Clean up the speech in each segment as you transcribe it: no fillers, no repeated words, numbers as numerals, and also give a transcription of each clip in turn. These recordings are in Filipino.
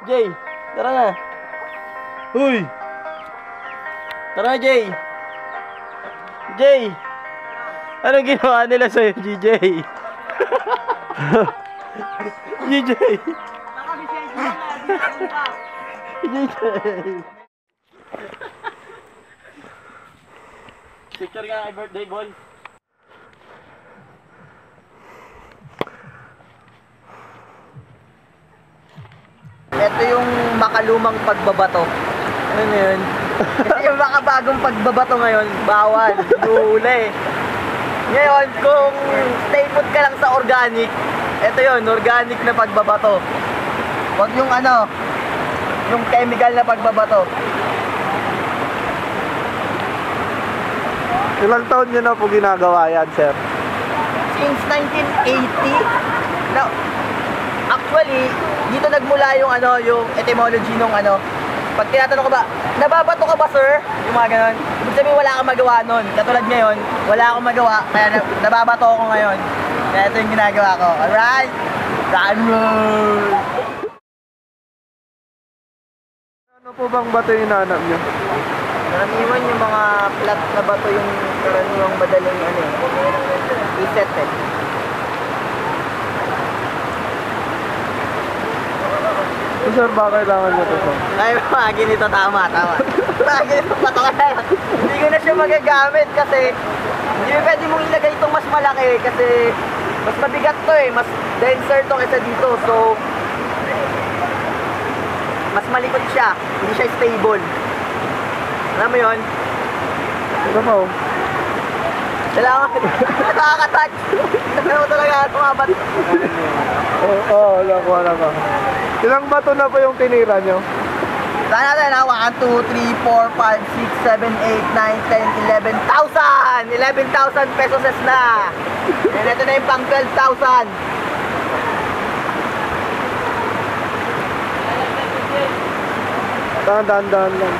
Jay, tara na. Huy! Tara na, Jay. Jay! Anong ginawa nila sa'yo, GJ? GJ! GJ! Picture ka kay birthday boy. Ito yung makalumang pagbabato. Ano na yun? Kasi yung makabagong pagbabato ngayon, bawal. Huli. Ngayon, kung stay put ka lang sa organic, ito yun, organic na pagbabato. Huwag yung ano, yung chemical na pagbabato. Ilang taon nyo na po ginagawa yan, sir? Since 1980, no, actually, dito nagmula yung ano, yung etymology nung ano. Pag tinatanong ko ba, nababato ka ba, sir? Yung mga ganon. Ibig sabihin, wala kang magawa nun. Katulad ngayon, wala akong magawa, kaya nababato ako ngayon. Kaya ito yung ginagawa ko. Alright? Run roll! Ano po bang bato yung hinahanap nyo? Karaniwan yung mga flat na bato yung karaniwang madaling ano eh. Iset eh. So, sir, ba kailangan nyo ito, sir? Ay, mga ginito, tama. Mga ginito, pato ka na lang. Hindi ko na siya magagamit kasi hindi mo pwede mong ilagay itong mas malaki kasi mas mabigat to eh. Mas denser to kaysa dito. So, mas malikot siya. Hindi siya stable. Alam mo yun? Ito po. Kailangan nakaka-touch. Ano mo talaga tumabat? Oo, alam ko. Ilang bato na po yung tinira nyo? Saan natin ha? 1, 2, 3, 4, 5, 6, 7, 8, 9, 10, 11,000! 11,000 pesos na! And ito na yung pang 12,000! Dahan lang.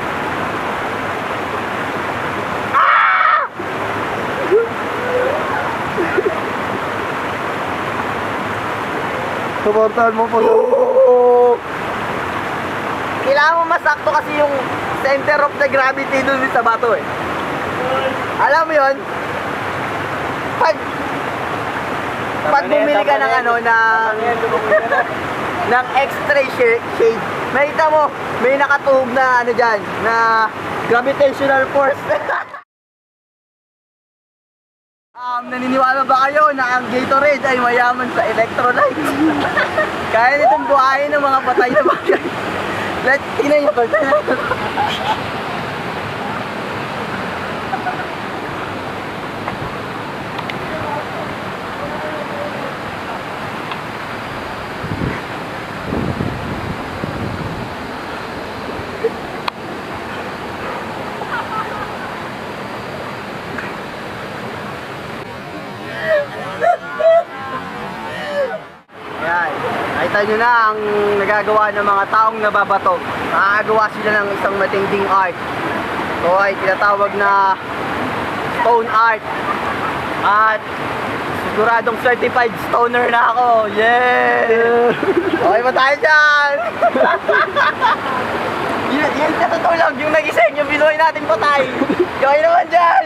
Suportahan mo po. Kailangan mo masakto kasi yung center of the gravity dun sa bato eh. Alam mo yun? Pag bumili ka ng ano, ng X-ray shade, makita mo, may nakatuhog na ano dyan, na gravitational force. Naniniwala ba kayo na ang Gatorade ay mayaman sa electrolytes? Kaya nitong buhayin ng mga patay na bagay. Tingnan nyo to. Yan. Nakita nyo na ang nagagawa ng mga taong nababato. Nakagawa sila ng isang matinding art. Ito ay tinatawag na stone art. At siguradong certified stoner na ako. Yeah! Okay ba tayo dyan? Yun natutulog, yung nagising, yung binuhay natin patay. Okay naman dyan!